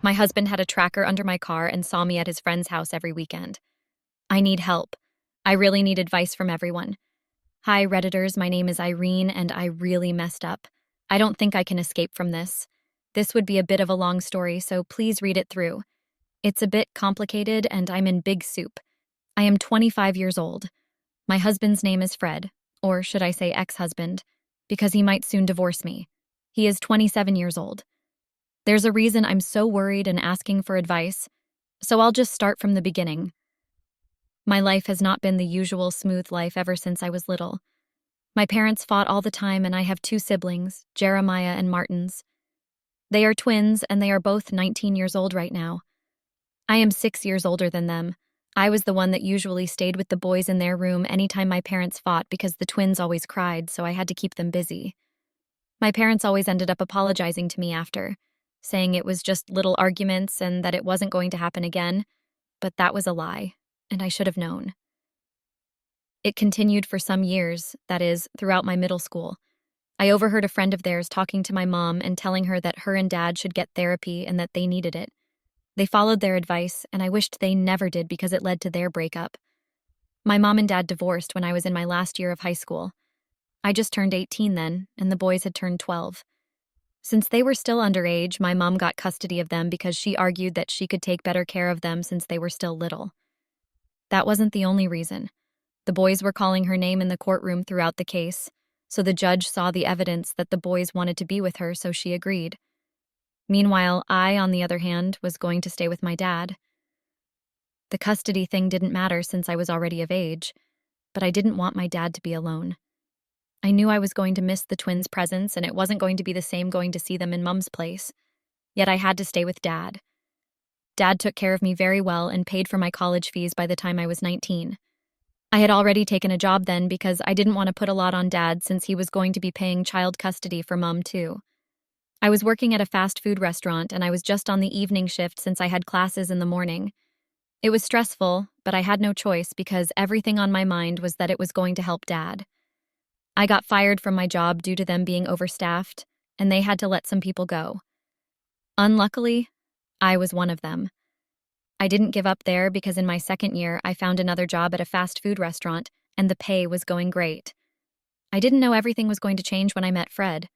My husband had a tracker under my car and saw me at his friend's house every weekend. I need help. I really need advice from everyone. Hi, Redditors. My name is Irene, and I really messed up. I don't think I can escape from this. This would be a bit of a long story, so please read it through. It's a bit complicated, and I'm in big soup. I am 25 years old. My husband's name is Fred, or should I say ex-husband, because he might soon divorce me. He is 27 years old. There's a reason I'm so worried and asking for advice, so I'll just start from the beginning. My life has not been the usual smooth life ever since I was little. My parents fought all the time, and I have two siblings, Jeremiah and Martins. They are twins, and they are both 19 years old right now. I am 6 years older than them. I was the one that usually stayed with the boys in their room anytime my parents fought because the twins always cried, so I had to keep them busy. My parents always ended up apologizing to me after, saying it was just little arguments and that it wasn't going to happen again, but that was a lie, and I should have known. It continued for some years, that is, throughout my middle school. I overheard a friend of theirs talking to my mom and telling her that her and dad should get therapy and that they needed it. They followed their advice, and I wished they never did because it led to their breakup. My mom and dad divorced when I was in my last year of high school. I just turned 18 then, and the boys had turned 12. Since they were still underage, my mom got custody of them because she argued that she could take better care of them since they were still little. That wasn't the only reason. The boys were calling her name in the courtroom throughout the case, so the judge saw the evidence that the boys wanted to be with her, so she agreed. Meanwhile, I, on the other hand, was going to stay with my dad. The custody thing didn't matter since I was already of age, but I didn't want my dad to be alone. I knew I was going to miss the twins' presence, and it wasn't going to be the same going to see them in Mum's place. Yet I had to stay with Dad. Dad took care of me very well and paid for my college fees by the time I was 19. I had already taken a job then because I didn't want to put a lot on Dad since he was going to be paying child custody for Mum too. I was working at a fast food restaurant, and I was just on the evening shift since I had classes in the morning. It was stressful, but I had no choice because everything on my mind was that it was going to help Dad. I got fired from my job due to them being overstaffed, and they had to let some people go. Unluckily, I was one of them. I didn't give up there because in my second year, I found another job at a fast food restaurant, and the pay was going great. I didn't know everything was going to change when I met Fred.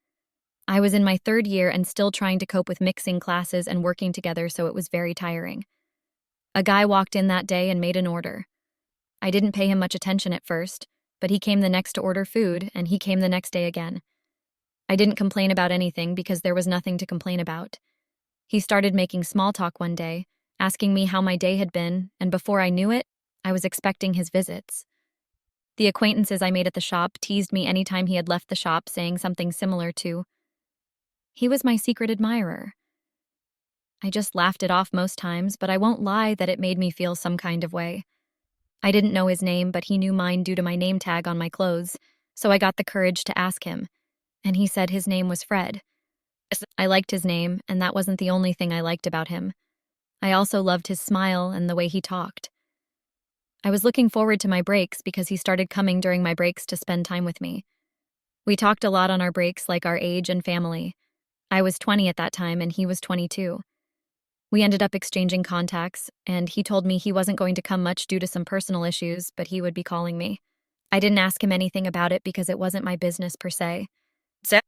I was in my third year and still trying to cope with mixing classes and working together, so it was very tiring. A guy walked in that day and made an order. I didn't pay him much attention at first, but he came the next to order food, and he came the next day again. I didn't complain about anything because there was nothing to complain about. He started making small talk one day, asking me how my day had been, and before I knew it, I was expecting his visits. The acquaintances I made at the shop teased me anytime he had left the shop, saying something similar to, "He was my secret admirer." I just laughed it off most times, but I won't lie that it made me feel some kind of way. I didn't know his name, but he knew mine due to my name tag on my clothes, so I got the courage to ask him, and he said his name was Fred. I liked his name, and that wasn't the only thing I liked about him. I also loved his smile and the way he talked. I was looking forward to my breaks because he started coming during my breaks to spend time with me. We talked a lot on our breaks, like our age and family. I was 20 at that time, and he was 22. We ended up exchanging contacts, and he told me he wasn't going to come much due to some personal issues, but he would be calling me. I didn't ask him anything about it because it wasn't my business per se.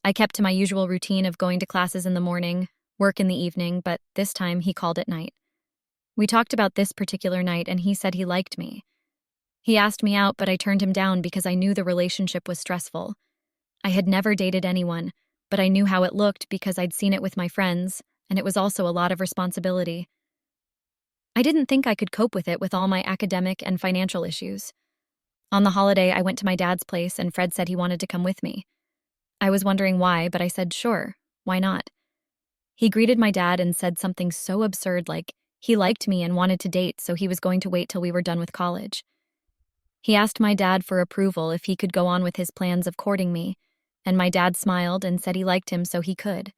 I kept to my usual routine of going to classes in the morning, work in the evening, but this time he called at night. We talked about this particular night, and he said he liked me. He asked me out, but I turned him down because I knew the relationship was stressful. I had never dated anyone, but I knew how it looked because I'd seen it with my friends, and it was also a lot of responsibility. I didn't think I could cope with it with all my academic and financial issues. On the holiday, I went to my dad's place, and Fred said he wanted to come with me. I was wondering why, but I said, sure, why not? He greeted my dad and said something so absurd like he liked me and wanted to date, so he was going to wait till we were done with college. He asked my dad for approval if he could go on with his plans of courting me, and my dad smiled and said he liked him so he could.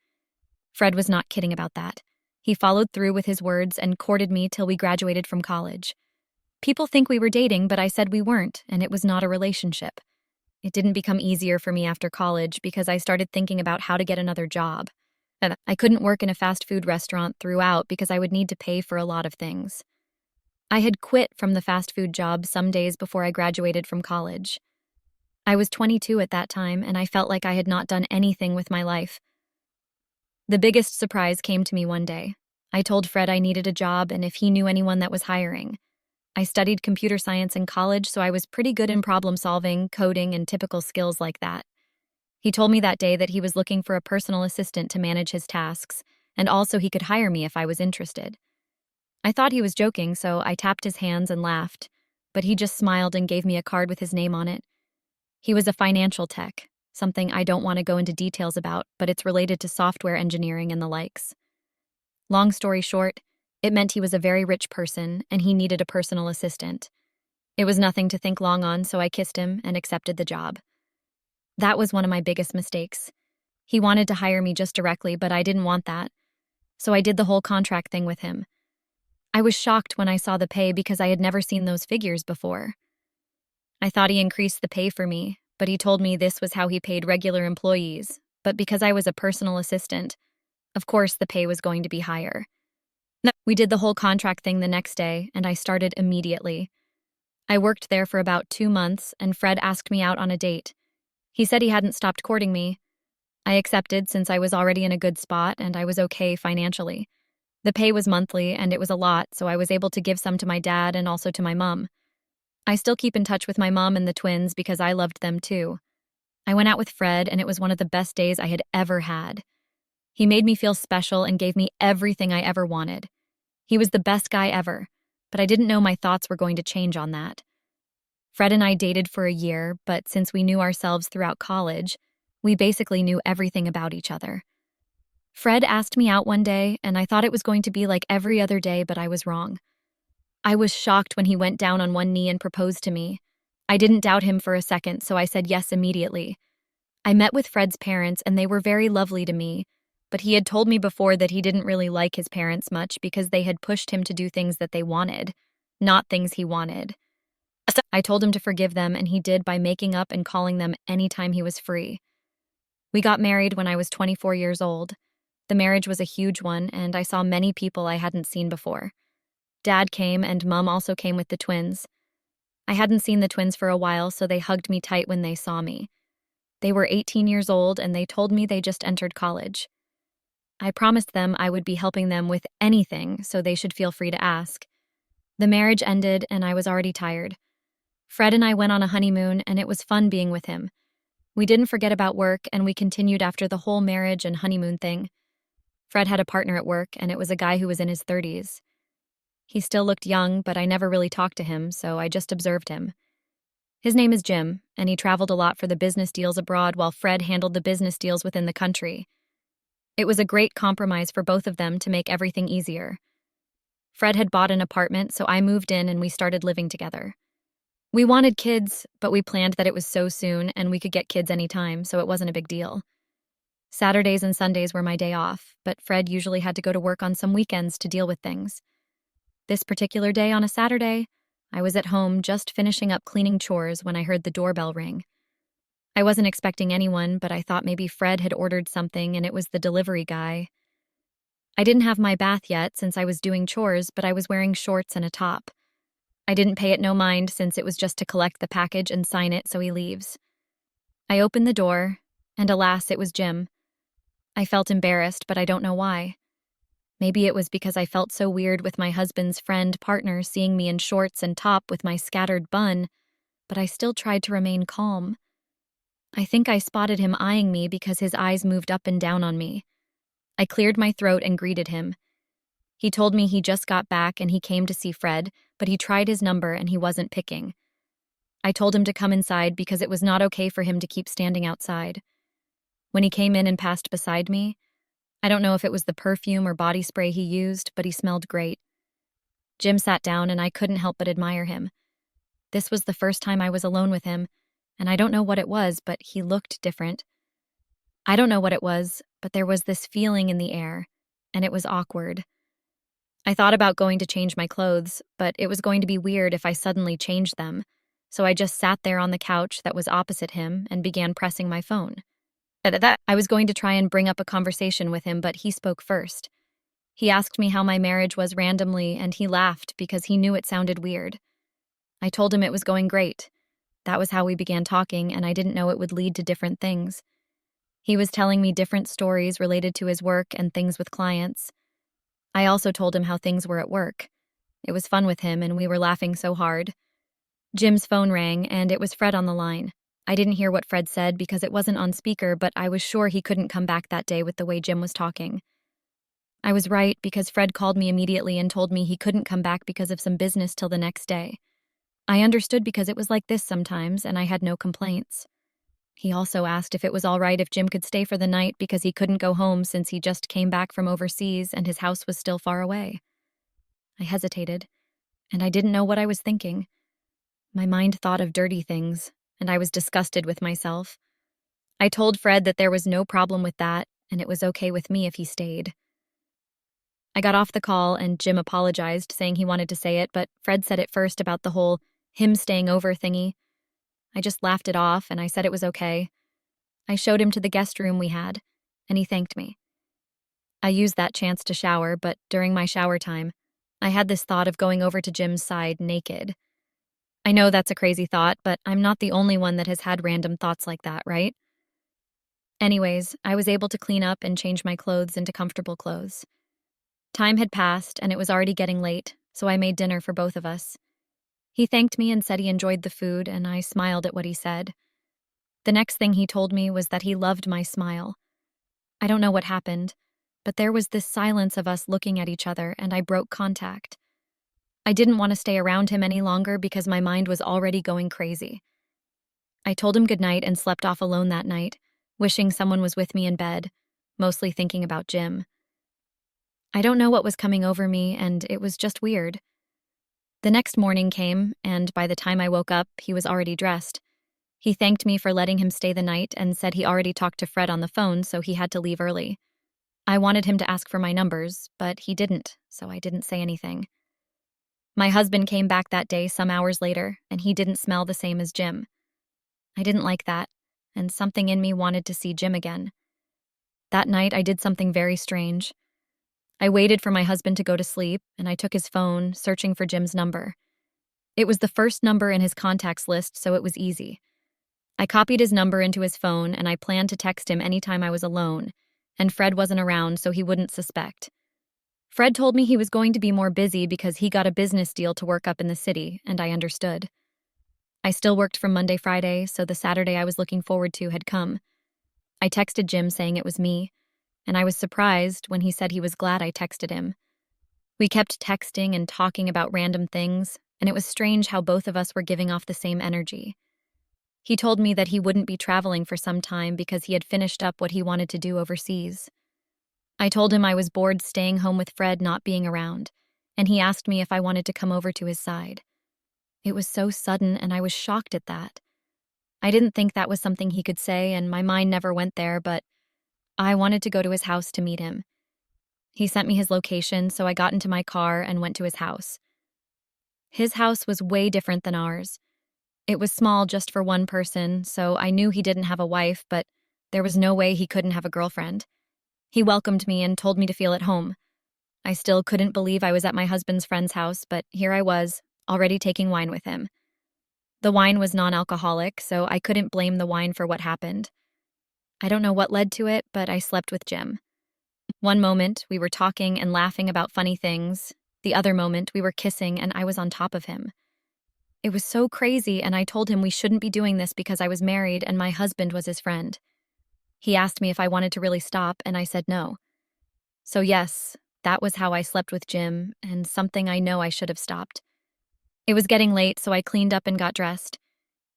Fred was not kidding about that. He followed through with his words and courted me till we graduated from college. People think we were dating, but I said we weren't, and it was not a relationship. It didn't become easier for me after college because I started thinking about how to get another job. And I couldn't work in a fast food restaurant throughout because I would need to pay for a lot of things. I had quit from the fast food job some days before I graduated from college. I was 22 at that time, and I felt like I had not done anything with my life. The biggest surprise came to me one day. I told Fred I needed a job and if he knew anyone that was hiring. I studied computer science in college, so I was pretty good in problem solving, coding, and typical skills like that. He told me that day that he was looking for a personal assistant to manage his tasks, and also he could hire me if I was interested. I thought he was joking, so I tapped his hands and laughed, but he just smiled and gave me a card with his name on it. He was a financial tech, something I don't want to go into details about, but it's related to software engineering and the likes. Long story short, it meant he was a very rich person and he needed a personal assistant. It was nothing to think long on, so I kissed him and accepted the job. That was one of my biggest mistakes. He wanted to hire me just directly, but I didn't want that. So I did the whole contract thing with him. I was shocked when I saw the pay because I had never seen those figures before. I thought he increased the pay for me, but he told me this was how he paid regular employees. But because I was a personal assistant, of course the pay was going to be higher. We did the whole contract thing the next day, and I started immediately. I worked there for about 2 months, and Fred asked me out on a date. He said he hadn't stopped courting me. I accepted since I was already in a good spot and I was okay financially. The pay was monthly, and it was a lot, so I was able to give some to my dad and also to my mom. I still keep in touch with my mom and the twins because I loved them too. I went out with Fred, and it was one of the best days I had ever had. He made me feel special and gave me everything I ever wanted. He was the best guy ever, but I didn't know my thoughts were going to change on that. Fred and I dated for a year, but since we knew ourselves throughout college, we basically knew everything about each other. Fred asked me out one day, and I thought it was going to be like every other day, but I was wrong. I was shocked when he went down on one knee and proposed to me. I didn't doubt him for a second, so I said yes immediately. I met with Fred's parents, and they were very lovely to me, but he had told me before that he didn't really like his parents much because they had pushed him to do things that they wanted, not things he wanted. I told him to forgive them, and he did by making up and calling them anytime he was free. We got married when I was 24 years old. The marriage was a huge one, and I saw many people I hadn't seen before. Dad came, and Mom also came with the twins. I hadn't seen the twins for a while, so they hugged me tight when they saw me. They were 18 years old, and they told me they just entered college. I promised them I would be helping them with anything, so they should feel free to ask. The marriage ended, and I was already tired. Fred and I went on a honeymoon, and it was fun being with him. We didn't forget about work, and we continued after the whole marriage and honeymoon thing. Fred had a partner at work, and it was a guy who was in his 30s. He still looked young, but I never really talked to him, so I just observed him. His name is Jim, and he traveled a lot for the business deals abroad while Fred handled the business deals within the country. It was a great compromise for both of them to make everything easier. Fred had bought an apartment, so I moved in and we started living together. We wanted kids, but we planned that it was so soon and we could get kids anytime, so it wasn't a big deal. Saturdays and Sundays were my day off, but Fred usually had to go to work on some weekends to deal with things. This particular day on a Saturday, I was at home just finishing up cleaning chores when I heard the doorbell ring. I wasn't expecting anyone, but I thought maybe Fred had ordered something and it was the delivery guy. I didn't have my bath yet since I was doing chores, but I was wearing shorts and a top. I didn't pay it no mind since it was just to collect the package and sign it so he leaves. I opened the door, and alas, it was Jim. I felt embarrassed, but I don't know why. Maybe it was because I felt so weird with my husband's friend partner seeing me in shorts and top with my scattered bun, but I still tried to remain calm. I think I spotted him eyeing me because his eyes moved up and down on me. I cleared my throat and greeted him. He told me he just got back and he came to see Fred, but he tried his number and he wasn't picking. I told him to come inside because it was not okay for him to keep standing outside. When he came in and passed beside me, I don't know if it was the perfume or body spray he used, but he smelled great. Jim sat down and I couldn't help but admire him. This was the first time I was alone with him, and I don't know what it was, but he looked different. I don't know what it was, but there was this feeling in the air, and it was awkward. I thought about going to change my clothes, but it was going to be weird if I suddenly changed them, so I just sat there on the couch that was opposite him and began pressing my phone. I was going to try and bring up a conversation with him, but he spoke first. He asked me how my marriage was randomly, and he laughed because he knew it sounded weird. I told him it was going great. That was how we began talking, and I didn't know it would lead to different things. He was telling me different stories related to his work and things with clients. I also told him how things were at work. It was fun with him, and we were laughing so hard. Jim's phone rang, and it was Fred on the line. I didn't hear what Fred said because it wasn't on speaker, but I was sure he couldn't come back that day with the way Jim was talking. I was right because Fred called me immediately and told me he couldn't come back because of some business till the next day. I understood because it was like this sometimes, and I had no complaints. He also asked if it was all right if Jim could stay for the night because he couldn't go home since he just came back from overseas and his house was still far away. I hesitated, and I didn't know what I was thinking. My mind thought of dirty things, and I was disgusted with myself. I told Fred that there was no problem with that, and it was okay with me if he stayed. I got off the call, and Jim apologized, saying he wanted to say it, but Fred said it first about the whole him staying over thingy. I just laughed it off, and I said it was okay. I showed him to the guest room we had, and he thanked me. I used that chance to shower, but during my shower time, I had this thought of going over to Jim's side naked. I know that's a crazy thought, but I'm not the only one that has had random thoughts like that, right? Anyways, I was able to clean up and change my clothes into comfortable clothes. Time had passed, and it was already getting late, so I made dinner for both of us. He thanked me and said he enjoyed the food, and I smiled at what he said. The next thing he told me was that he loved my smile. I don't know what happened, but there was this silence of us looking at each other, and I broke contact. I didn't want to stay around him any longer because my mind was already going crazy. I told him goodnight and slept off alone that night, wishing someone was with me in bed, mostly thinking about Jim. I don't know what was coming over me, and it was just weird. The next morning came, and by the time I woke up, he was already dressed. He thanked me for letting him stay the night and said he already talked to Fred on the phone, so he had to leave early. I wanted him to ask for my numbers, but he didn't, so I didn't say anything. My husband came back that day some hours later, and he didn't smell the same as Jim. I didn't like that, and something in me wanted to see Jim again. That night, I did something very strange. I waited for my husband to go to sleep, and I took his phone, searching for Jim's number. It was the first number in his contacts list, so it was easy. I copied his number into his phone, and I planned to text him anytime I was alone, and Fred wasn't around, so he wouldn't suspect. Fred told me he was going to be more busy because he got a business deal to work up in the city, and I understood. I still worked from Monday, Friday, so the Saturday I was looking forward to had come. I texted Jim saying it was me, and I was surprised when he said he was glad I texted him. We kept texting and talking about random things, and it was strange how both of us were giving off the same energy. He told me that he wouldn't be traveling for some time because he had finished up what he wanted to do overseas. I told him I was bored staying home with Fred not being around, and he asked me if I wanted to come over to his side. It was so sudden, and I was shocked at that. I didn't think that was something he could say, and my mind never went there, but I wanted to go to his house to meet him. He sent me his location, so I got into my car and went to his house. His house was way different than ours. It was small just for one person, so I knew he didn't have a wife, but there was no way he couldn't have a girlfriend. He welcomed me and told me to feel at home. I still couldn't believe I was at my husband's friend's house, but here I was, already taking wine with him. The wine was non-alcoholic, so I couldn't blame the wine for what happened. I don't know what led to it, but I slept with Jim. One moment, we were talking and laughing about funny things. The other moment, we were kissing and I was on top of him. It was so crazy, and I told him we shouldn't be doing this because I was married and my husband was his friend. He asked me if I wanted to really stop, and I said no. So yes, that was how I slept with Jim, and something I know I should have stopped. It was getting late, so I cleaned up and got dressed.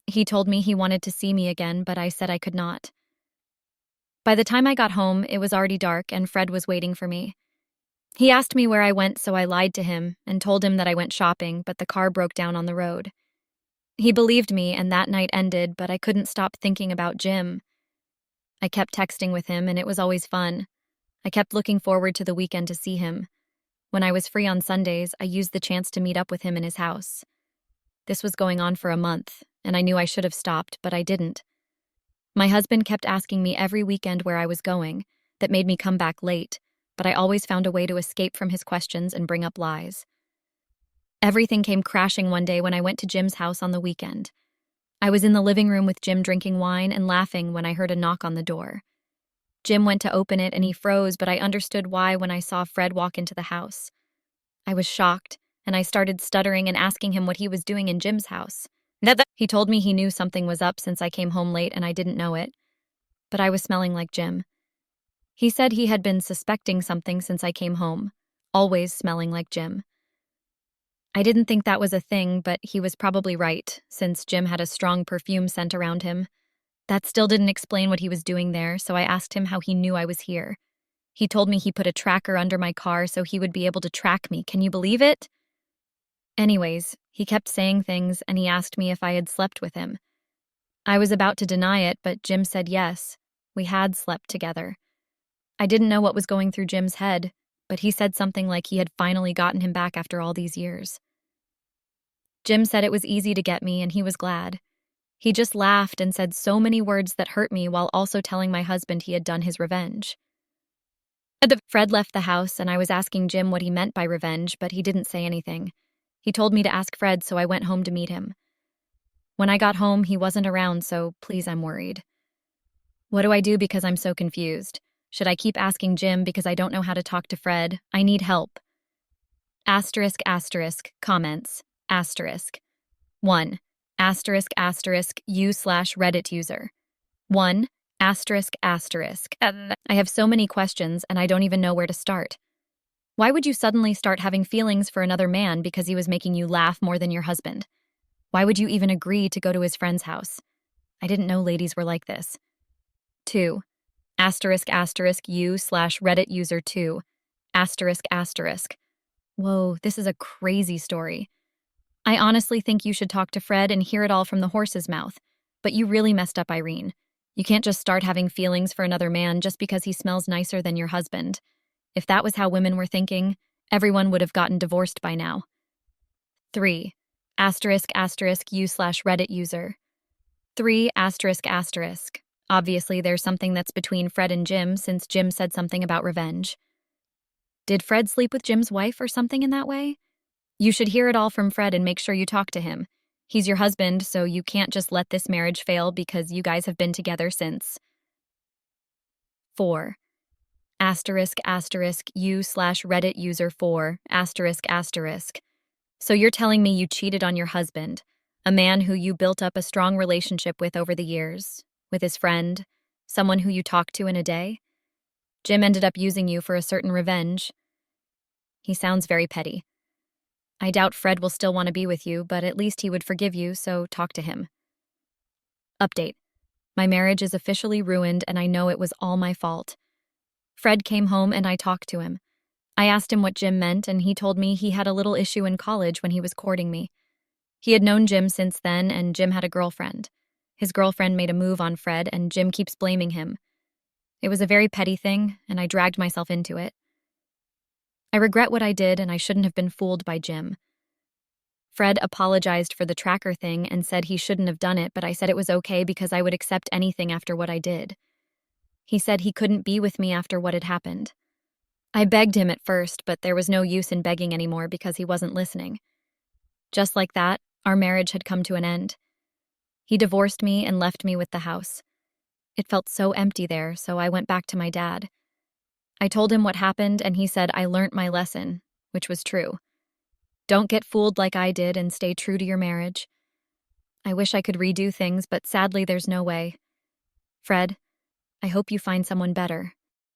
He told me he wanted to see me again, but I said I could not. By the time I got home, it was already dark, and Fred was waiting for me. He asked me where I went, so I lied to him and told him that I went shopping, but the car broke down on the road. He believed me, and that night ended, but I couldn't stop thinking about Jim. I kept texting with him, and it was always fun. I kept looking forward to the weekend to see him. When I was free on Sundays, I used the chance to meet up with him in his house. This was going on for a month, and I knew I should have stopped, but I didn't. My husband kept asking me every weekend where I was going, that made me come back late, but I always found a way to escape from his questions and bring up lies. Everything came crashing one day when I went to Jim's house on the weekend. I was in the living room with Jim drinking wine and laughing when I heard a knock on the door. Jim went to open it and he froze, but I understood why when I saw Fred walk into the house. I was shocked, and I started stuttering and asking him what he was doing in Jim's house. He told me he knew something was up since I came home late and I didn't know it, but I was smelling like Jim. He said he had been suspecting something since I came home, always smelling like Jim. I didn't think that was a thing, but he was probably right, since Jim had a strong perfume scent around him. That still didn't explain what he was doing there, so I asked him how he knew I was here. He told me he put a tracker under my car so he would be able to track me. Can you believe it? Anyways, he kept saying things and he asked me if I had slept with him. I was about to deny it, but Jim said yes. We had slept together. I didn't know what was going through Jim's head, but he said something like he had finally gotten him back after all these years. Jim said it was easy to get me and he was glad. He just laughed and said so many words that hurt me while also telling my husband he had done his revenge. Fred left the house and I was asking Jim what he meant by revenge, but he didn't say anything. He told me to ask Fred, so I went home to meet him. When I got home, he wasn't around, so please, I'm worried. What do I do because I'm so confused? Should I keep asking Jim because I don't know how to talk to Fred? I need help. Asterisk, asterisk, comments, asterisk. 1. Asterisk, asterisk, u/Reddit user. 1. Asterisk, asterisk. I have so many questions and I don't even know where to start. Why would you suddenly start having feelings for another man because he was making you laugh more than your husband? Why would you even agree to go to his friend's house? I didn't know ladies were like this. 2. Asterisk, asterisk, u/Reddit user 2. Asterisk, asterisk. Whoa, this is a crazy story. I honestly think you should talk to Fred and hear it all from the horse's mouth. But you really messed up, Irene. You can't just start having feelings for another man just because he smells nicer than your husband. If that was how women were thinking, everyone would have gotten divorced by now. 3. Asterisk, asterisk, u/Reddit user. 3. Asterisk, asterisk. Obviously, there's something that's between Fred and Jim since Jim said something about revenge. Did Fred sleep with Jim's wife or something in that way? You should hear it all from Fred and make sure you talk to him. He's your husband, so you can't just let this marriage fail because you guys have been together since. 4. Asterisk, asterisk, u/Reddit user 4, asterisk, asterisk. So you're telling me you cheated on your husband, a man who you built up a strong relationship with over the years, with his friend, someone who you talked to in a day? Jim ended up using you for a certain revenge. He sounds very petty. I doubt Fred will still want to be with you, but at least he would forgive you, so talk to him. Update. My marriage is officially ruined and I know it was all my fault. Fred came home and I talked to him. I asked him what Jim meant and he told me he had a little issue in college when he was courting me. He had known Jim since then and Jim had a girlfriend. His girlfriend made a move on Fred and Jim keeps blaming him. It was a very petty thing and I dragged myself into it. I regret what I did and I shouldn't have been fooled by Jim. Fred apologized for the tracker thing and said he shouldn't have done it, but I said it was okay because I would accept anything after what I did. He said he couldn't be with me after what had happened. I begged him at first, but there was no use in begging anymore because he wasn't listening. Just like that, our marriage had come to an end. He divorced me and left me with the house. It felt so empty there, so I went back to my dad. I told him what happened and he said I learnt my lesson, which was true. Don't get fooled like I did and stay true to your marriage. I wish I could redo things, but sadly there's no way. Fred, I hope you find someone better.